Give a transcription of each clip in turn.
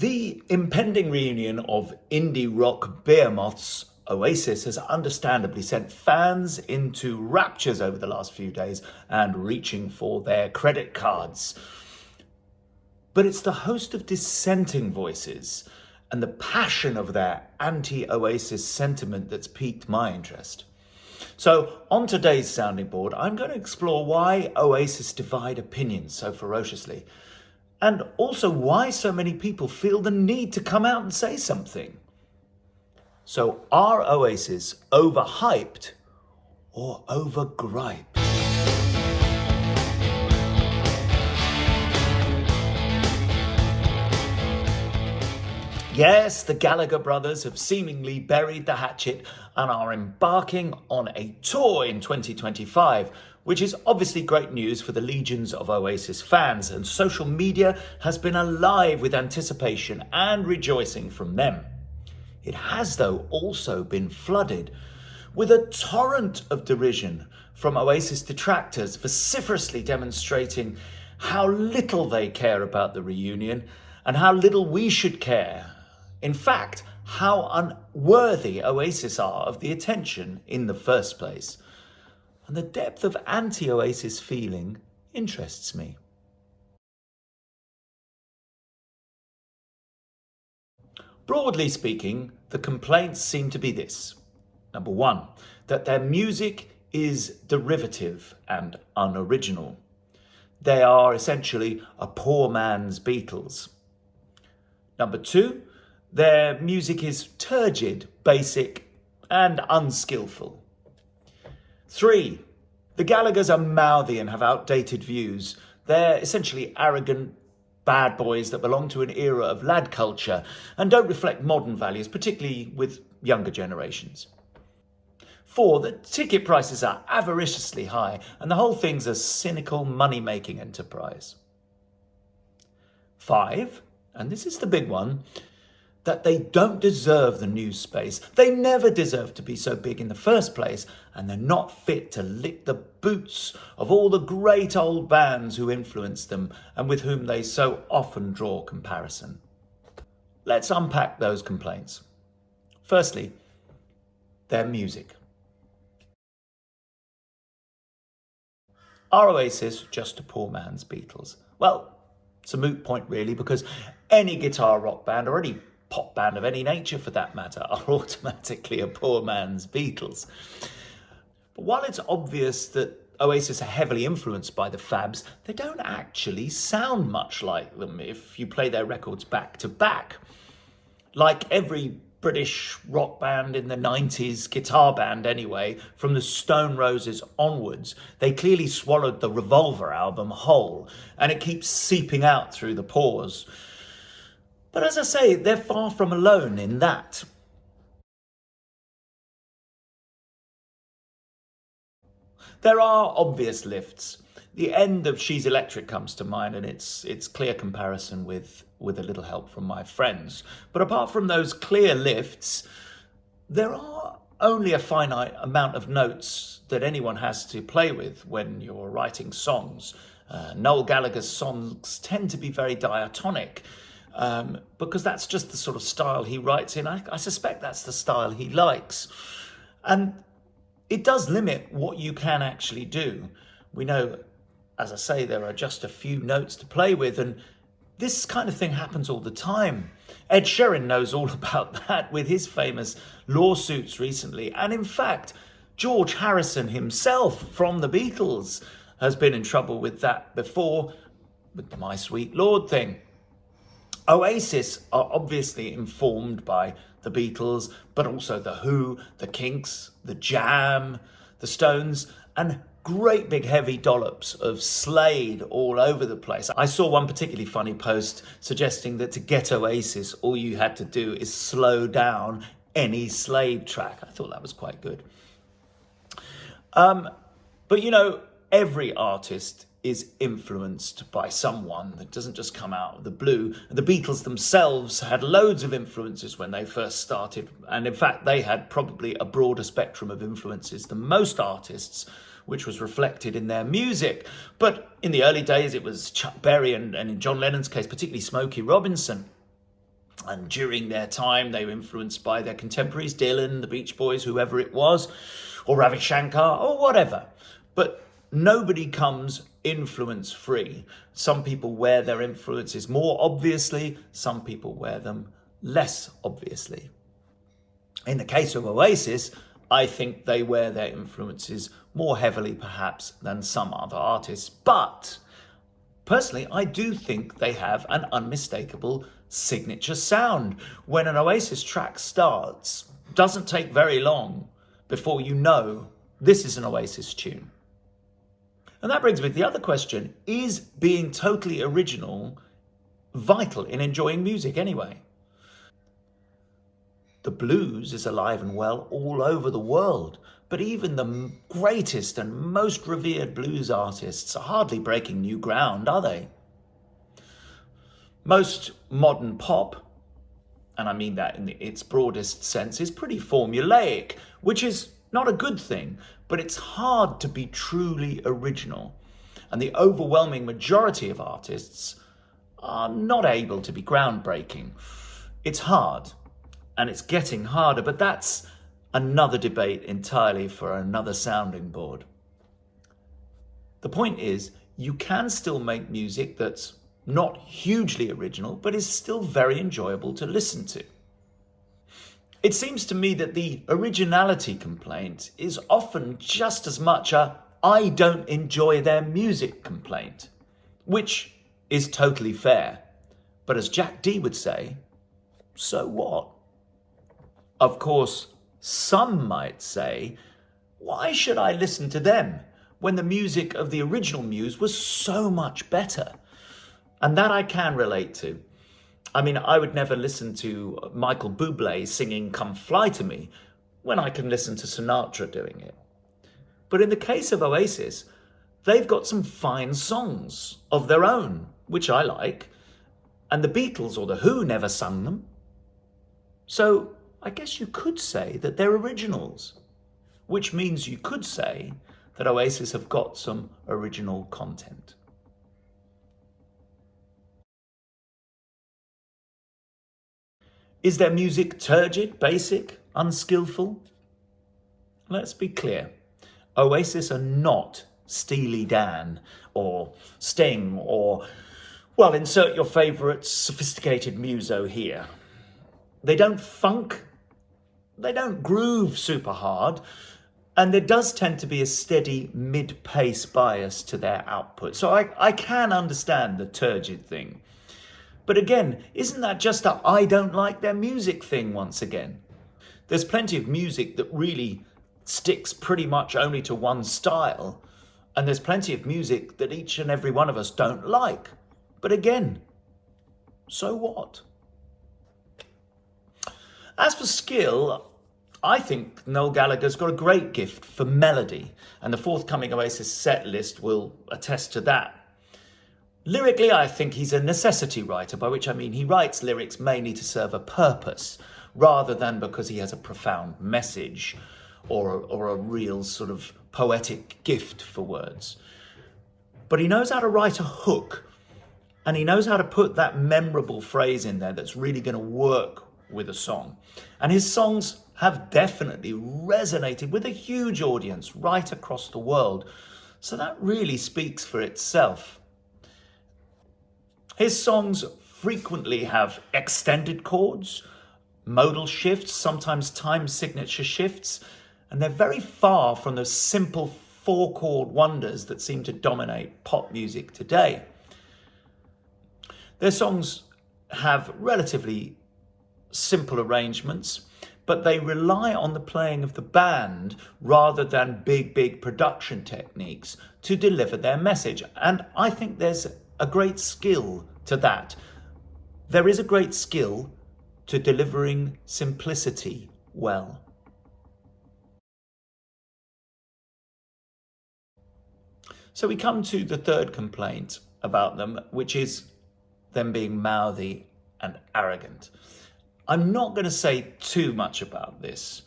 The impending reunion of indie rock behemoths Oasis has understandably sent fans into raptures over the last few days and reaching for their credit cards. But it's the host of dissenting voices and the passion of their anti-Oasis sentiment that's piqued my interest. So on today's sounding board, I'm going to explore why Oasis divide opinions so ferociously, and also why so many people feel the need to come out and say something. So are Oasis overhyped or overgriped? Yes, the Gallagher brothers have seemingly buried the hatchet and are embarking on a tour in 2025, which is obviously great news for the legions of Oasis fans, and social media has been alive with anticipation and rejoicing from them. It has, though, also been flooded with a torrent of derision from Oasis detractors, vociferously demonstrating how little they care about the reunion and how little we should care. In fact, how unworthy Oasis are of the attention in the first place. And the depth of anti-Oasis feeling interests me. Broadly speaking, the complaints seem to be this. Number one, that their music is derivative and unoriginal. They are essentially a poor man's Beatles. Number two, their music is turgid, basic, and unskillful. 3, the Gallaghers are mouthy and have outdated views. They're essentially arrogant bad boys that belong to an era of lad culture and don't reflect modern values, particularly with younger generations. 4, the ticket prices are avariciously high and the whole thing's a cynical money-making enterprise. 5, and this is the big one, that they don't deserve the news space. They never deserved to be so big in the first place, and they're not fit to lick the boots of all the great old bands who influenced them and with whom they so often draw comparison. Let's unpack those complaints. Firstly, their music. Are Oasis just a poor man's Beatles? Well, it's a moot point really, because any guitar rock band or any pop band of any nature for that matter are automatically a poor man's Beatles. But while it's obvious that Oasis are heavily influenced by the Fabs, they don't actually sound much like them if you play their records back to back. Like every British rock band in the 90s, guitar band anyway, from the Stone Roses onwards, they clearly swallowed the Revolver album whole, and it keeps seeping out through the pores. But as I say, they're far from alone in that. There are obvious lifts. The end of She's Electric comes to mind, and it's clear comparison with a little help from my friends. But apart from those clear lifts, there are only a finite amount of notes that anyone has to play with when you're writing songs. Noel Gallagher's songs tend to be very diatonic, because that's just the sort of style he writes in. I suspect that's the style he likes. And it does limit what you can actually do. We know, as I say, there are just a few notes to play with, and this kind of thing happens all the time. Ed Sheeran knows all about that with his famous lawsuits recently. And in fact, George Harrison himself from the Beatles has been in trouble with that before, with the My Sweet Lord thing. Oasis are obviously informed by the Beatles, but also the Who, the Kinks, the Jam, the Stones, and great big heavy dollops of Slade all over the place. I saw one particularly funny post suggesting that to get Oasis, all you had to do is slow down any Slade track. I thought that was quite good. But you know, every artist is influenced by someone. That doesn't just come out of the blue. The Beatles themselves had loads of influences when they first started. And in fact, they had probably a broader spectrum of influences than most artists, which was reflected in their music. But in the early days, it was Chuck Berry and in John Lennon's case, particularly Smokey Robinson. And during their time, they were influenced by their contemporaries, Dylan, the Beach Boys, whoever it was, or Ravi Shankar, or whatever. But nobody comes influence free. Some people wear their influences more obviously, some people wear them less obviously. In the case of Oasis, I think they wear their influences more heavily perhaps than some other artists, but personally, I do think they have an unmistakable signature sound. When an Oasis track starts, doesn't take very long before you know this is an Oasis tune. And that brings me to the other question: is being totally original vital in enjoying music anyway? The blues is alive and well all over the world, but even the greatest and most revered blues artists are hardly breaking new ground, are they? Most modern pop, and I mean that in its broadest sense, is pretty formulaic, which is not a good thing, but it's hard to be truly original. And the overwhelming majority of artists are not able to be groundbreaking. It's hard, and it's getting harder, but that's another debate entirely for another sounding board. The point is, you can still make music that's not hugely original, but is still very enjoyable to listen to. It seems to me that the originality complaint is often just as much a "I don't enjoy their music" complaint, which is totally fair. But as Jack D would say, so what? Of course, some might say, why should I listen to them when the music of the original Muse was so much better? And that I can relate to. I mean, I would never listen to Michael Bublé singing "Come Fly to Me" when I can listen to Sinatra doing it. But in the case of Oasis, they've got some fine songs of their own, which I like, and the Beatles or the Who never sung them. So I guess you could say that they're originals, which means you could say that Oasis have got some original content. Is their music turgid, basic, unskillful? Let's be clear. Oasis are not Steely Dan or Sting or, well, insert your favourite sophisticated muso here. They don't funk, they don't groove super hard, and there does tend to be a steady mid-pace bias to their output. So I can understand the turgid thing. But again, isn't that just a "I don't like their music" thing once again? There's plenty of music that really sticks pretty much only to one style, and there's plenty of music that each and every one of us don't like. But again, so what? As for skill, I think Noel Gallagher's got a great gift for melody, and the forthcoming Oasis set list will attest to that. Lyrically, I think he's a necessity writer, by which I mean he writes lyrics mainly to serve a purpose, rather than because he has a profound message or a real sort of poetic gift for words. But he knows how to write a hook, and he knows how to put that memorable phrase in there that's really going to work with a song. And his songs have definitely resonated with a huge audience right across the world. So that really speaks for itself. His songs frequently have extended chords, modal shifts, sometimes time signature shifts, and they're very far from the simple four-chord wonders that seem to dominate pop music today. Their songs have relatively simple arrangements, but they rely on the playing of the band rather than big production techniques to deliver their message. And I think there's a great skill to that. There is a great skill to delivering simplicity well. So we come to the third complaint about them, which is them being mouthy and arrogant. I'm not going to say too much about this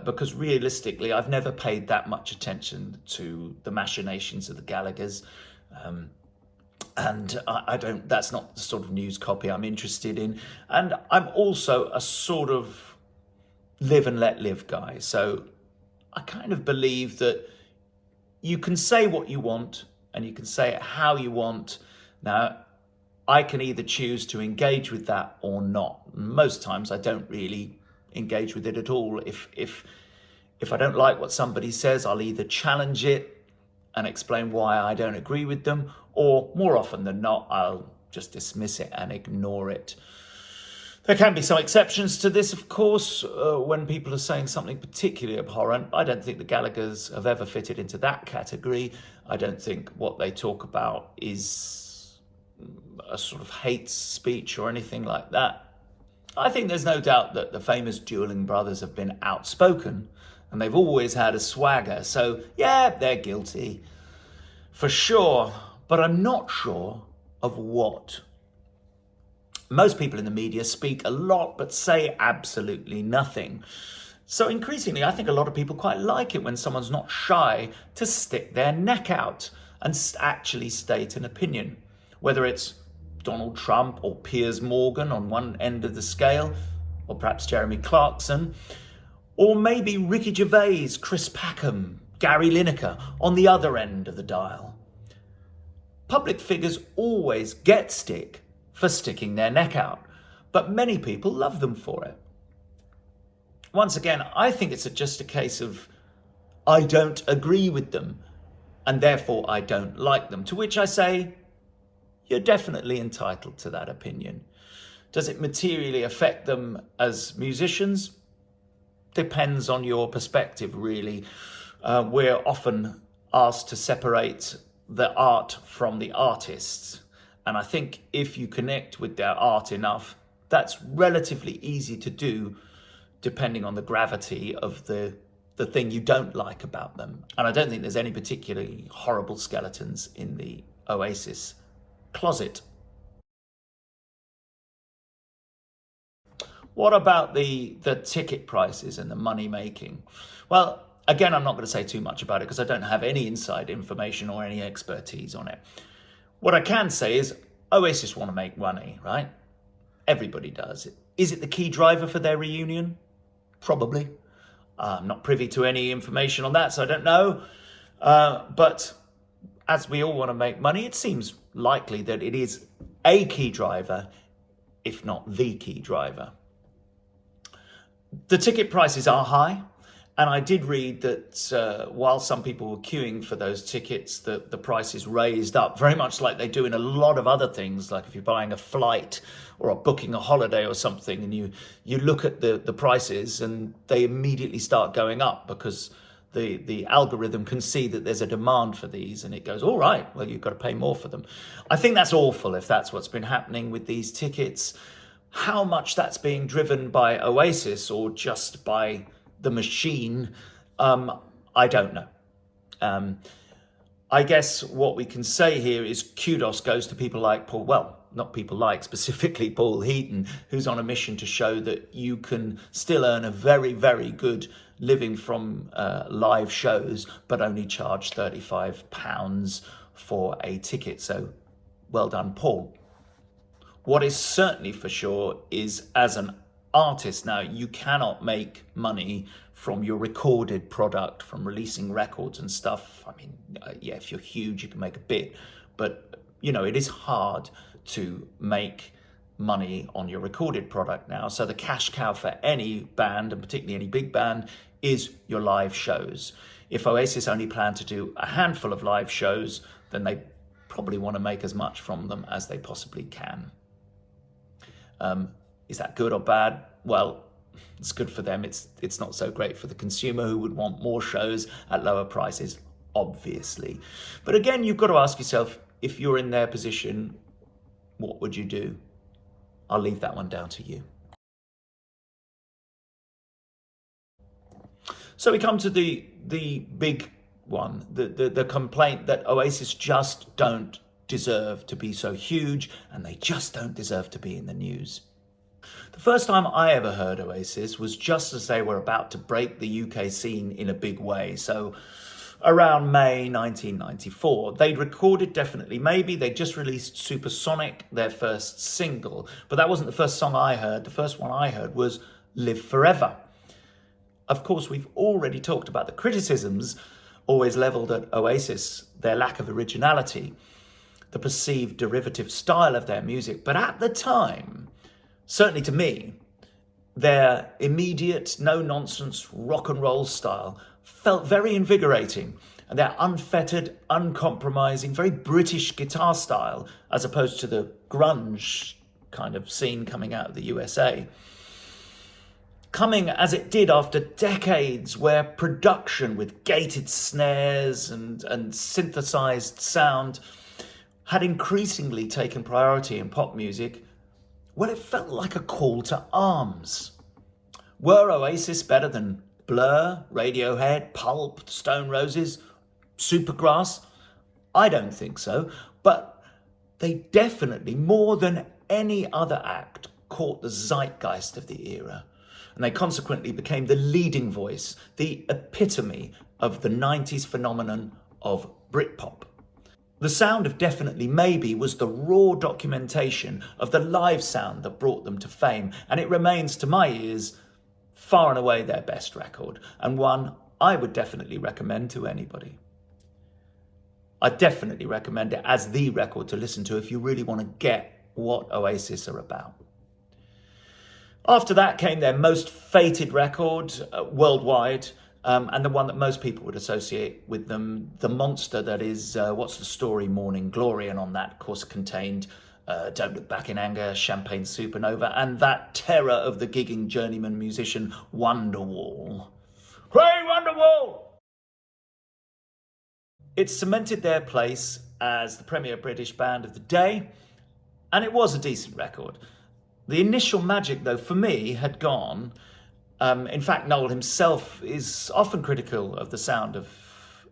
because realistically, I've never paid that much attention to the machinations of the Gallaghers. And I don't, that's not the sort of news copy I'm interested in. And I'm also a sort of live and let live guy. So I kind of believe that you can say what you want and you can say it how you want. Now, I can either choose to engage with that or not. Most times I don't really engage with it at all. If I don't like what somebody says, I'll either challenge it and explain why I don't agree with them, or more often than not, I'll just dismiss it and ignore it. There can be some exceptions to this, of course, when people are saying something particularly abhorrent. I don't think the Gallaghers have ever fitted into that category. I don't think what they talk about is a sort of hate speech or anything like that. I think there's no doubt that the famous dueling brothers have been outspoken and they've always had a swagger. So yeah, they're guilty for sure, but I'm not sure of what. Most people in the media speak a lot but say absolutely nothing. So increasingly, I think a lot of people quite like it when someone's not shy to stick their neck out and actually state an opinion. Whether it's Donald Trump or Piers Morgan on one end of the scale, or perhaps Jeremy Clarkson, or maybe Ricky Gervais, Chris Packham, Gary Lineker on the other end of the dial. Public figures always get stick for sticking their neck out, but many people love them for it. Once again, I think it's just a case of I don't agree with them and therefore I don't like them, to which I say, you're definitely entitled to that opinion. Does it materially affect them as musicians? Depends on your perspective, really. We're often asked to separate the art from the artists. And I think if you connect with their art enough, that's relatively easy to do, depending on the gravity of the thing you don't like about them. And I don't think there's any particularly horrible skeletons in the Oasis closet. What about the ticket prices and the money making? Well, again, I'm not going to say too much about it because I don't have any inside information or any expertise on it. What I can say is Oasis want to make money, right? Everybody does. Is it the key driver for their reunion? Probably. I'm not privy to any information on that, so I don't know. But as we all want to make money, it seems likely that it is a key driver, if not the key driver. The ticket prices are high, and I did read that while some people were queuing for those tickets, the prices raised up, very much like they do in a lot of other things, like if you're buying a flight or booking a holiday or something, and you look at the prices and they immediately start going up because the algorithm can see that there's a demand for these and it goes, all right, well, you've got to pay more for them. I think that's awful if that's what's been happening with these tickets. How much that's being driven by Oasis or just by the machine, I don't know. I guess what we can say here is kudos goes to people like Paul, well, not people like, specifically Paul Heaton, who's on a mission to show that you can still earn a very, very good living from live shows, but only charge £35 for a ticket. So well done, Paul. What is certainly for sure is as an artist now, you cannot make money from your recorded product, from releasing records and stuff. I mean, yeah, if you're huge, you can make a bit, but you know, it is hard to make money on your recorded product now. So the cash cow for any band, and particularly any big band, is your live shows. If Oasis only plan to do a handful of live shows, then they probably want to make as much from them as they possibly can. Is that good or bad? Well, it's good for them. It's not so great for the consumer who would want more shows at lower prices, obviously. But again, you've got to ask yourself, if you're in their position, what would you do? I'll leave that one down to you. So we come to the big one, the complaint that Oasis just don't deserve to be so huge and they just don't deserve to be in the news. The first time I ever heard Oasis was just as they were about to break the UK scene in a big way. So around May 1994. They'd recorded Definitely Maybe. They'd just released Supersonic, their first single. But that wasn't the first song I heard. The first one I heard was Live Forever. Of course, we've already talked about the criticisms always levelled at Oasis, their lack of originality, the perceived derivative style of their music. But at the time, certainly to me, their immediate, no-nonsense rock and roll style felt very invigorating, and their unfettered, uncompromising, very British guitar style, as opposed to the grunge kind of scene coming out of the USA, coming as it did after decades where production with gated snares and synthesized sound had increasingly taken priority in pop music. Well, it felt like a call to arms. Were Oasis better than Blur, Radiohead, Pulp, Stone Roses, Supergrass? I don't think so, but they definitely, more than any other act, caught the zeitgeist of the era, and they consequently became the leading voice, the epitome of the 90s phenomenon of Britpop. The sound of Definitely Maybe was the raw documentation of the live sound that brought them to fame, and it remains, to my ears, far and away their best record, and one I would definitely recommend to anybody. I definitely recommend it as the record to listen to if you really want to get what Oasis are about. After that came their most fated record worldwide, and the one that most people would associate with them, the monster that is What's the Story, Morning Glory, and on that, of course, contained Don't Look Back in Anger, Champagne Supernova, and that terror of the gigging journeyman musician Wonderwall. Play Wonderwall! It cemented their place as the premier British band of the day, and it was a decent record. The initial magic, though, for me, had gone. In fact, Noel himself is often critical of the sound of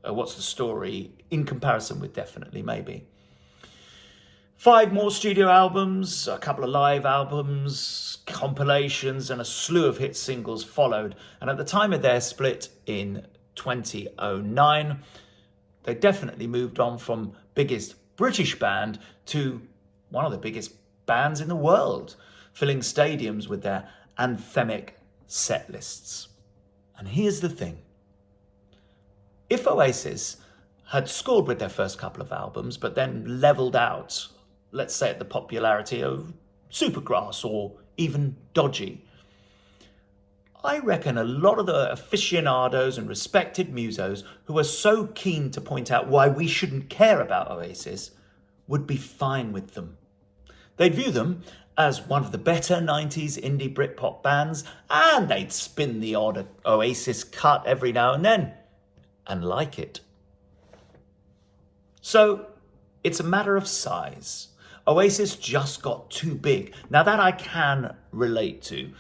What's the Story in comparison with Definitely Maybe. 5 more studio albums, a couple of live albums, compilations, and a slew of hit singles followed. And at the time of their split in 2009, they definitely moved on from biggest British band to one of the biggest bands in the world, filling stadiums with their anthemic set lists. And here's the thing. If Oasis had scored with their first couple of albums, but then levelled out, let's say, at the popularity of Supergrass or even Dodgy, I reckon a lot of the aficionados and respected musos who are so keen to point out why we shouldn't care about Oasis would be fine with them. They'd view them as one of the better 90s indie Britpop bands, and they'd spin the odd Oasis cut every now and then, and like it. So, it's a matter of size. Oasis just got too big. Now that I can relate to.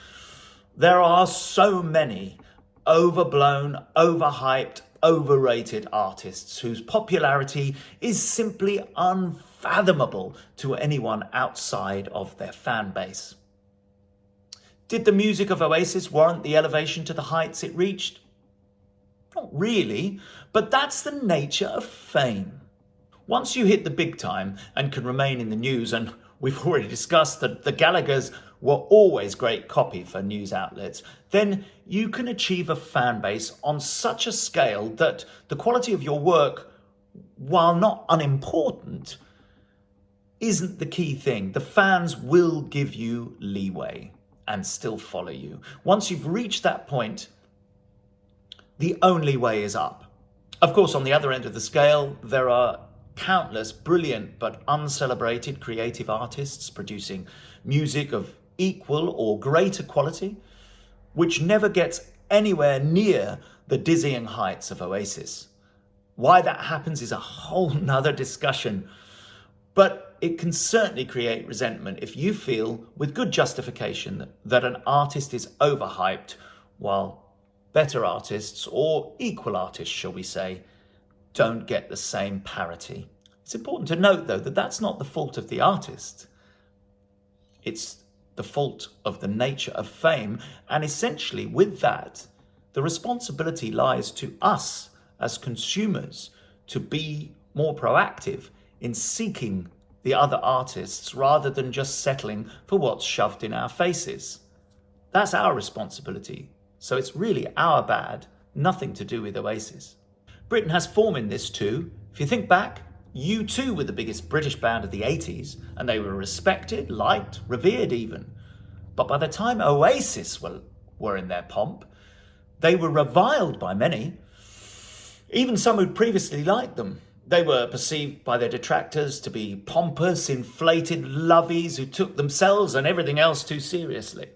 There are so many overblown, overhyped, overrated artists whose popularity is simply unfathomable to anyone outside of their fan base. Did the music of Oasis warrant the elevation to the heights it reached? Not really, but that's the nature of fame. Once you hit the big time and can remain in the news, and we've already discussed that the Gallaghers were always great copy for news outlets, then you can achieve a fan base on such a scale that the quality of your work, while not unimportant, isn't the key thing. The fans will give you leeway and still follow you. Once you've reached that point, the only way is up. Of course, on the other end of the scale, there are countless brilliant but uncelebrated creative artists producing music of equal or greater quality, which never gets anywhere near the dizzying heights of Oasis. Why that happens is a whole nother discussion, but it can certainly create resentment if you feel, with good justification, that an artist is overhyped, while better artists, or equal artists, shall we say, don't get the same parity. It's important to note, though, that that's not the fault of the artist. It's the fault of the nature of fame, and essentially with that, the responsibility lies to us as consumers to be more proactive in seeking the other artists rather than just settling for what's shoved in our faces. That's our responsibility. So it's really our bad, nothing to do with Oasis. Britain has form in this too. If you think back, U2 were the biggest British band of the 80s, and they were respected, liked, revered even. But by the time Oasis were in their pomp, they were reviled by many, even some who'd previously liked them. They were perceived by their detractors to be pompous, inflated lovies who took themselves and everything else too seriously.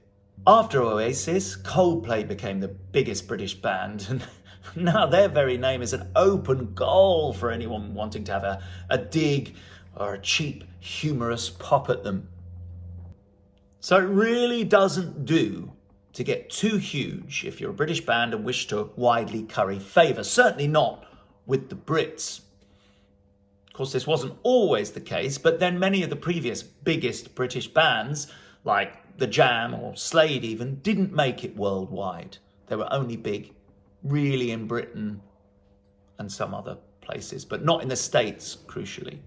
After Oasis, Coldplay became the biggest British band, and now their very name is an open goal for anyone wanting to have a dig or a cheap, humorous pop at them. So it really doesn't do to get too huge if you're a British band and wish to widely curry favour. Certainly not with the Brits. Of course, this wasn't always the case, but then many of the previous biggest British bands, like The Jam or Slade even, didn't make it worldwide. They were only big really in Britain and some other places, but not in the States, crucially.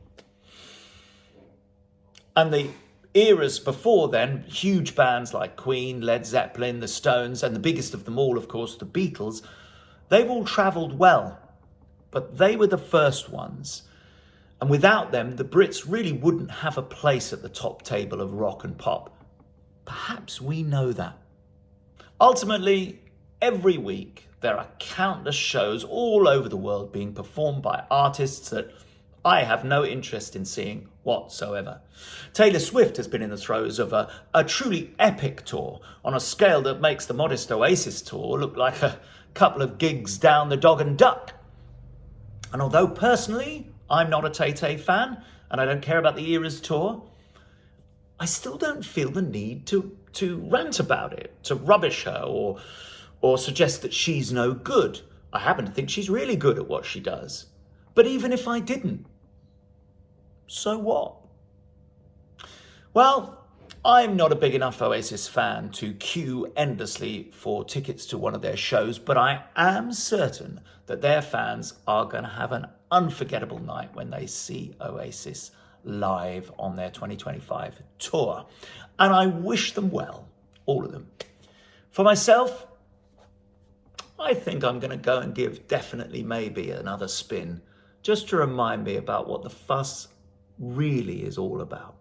And the eras before then, huge bands like Queen, Led Zeppelin, the Stones, and the biggest of them all, of course, the Beatles, they've all travelled well, but they were the first ones. And without them, the Brits really wouldn't have a place at the top table of rock and pop. Perhaps we know that. Ultimately, every week, there are countless shows all over the world being performed by artists that I have no interest in seeing whatsoever. Taylor Swift has been in the throes of a truly epic tour on a scale that makes the modest Oasis tour look like a couple of gigs down the Dog and Duck. And although personally I'm not a Tay-Tay fan and I don't care about the Eras tour, I still don't feel the need to rant about it, to rubbish her or suggest that she's no good. I happen to think she's really good at what she does. But even if I didn't, so what? Well, I'm not a big enough Oasis fan to queue endlessly for tickets to one of their shows, but I am certain that their fans are going to have an unforgettable night when they see Oasis live on their 2025 tour. And I wish them well, all of them. For myself, I think I'm going to go and give Definitely Maybe another spin, just to remind me about what the fuss really is all about.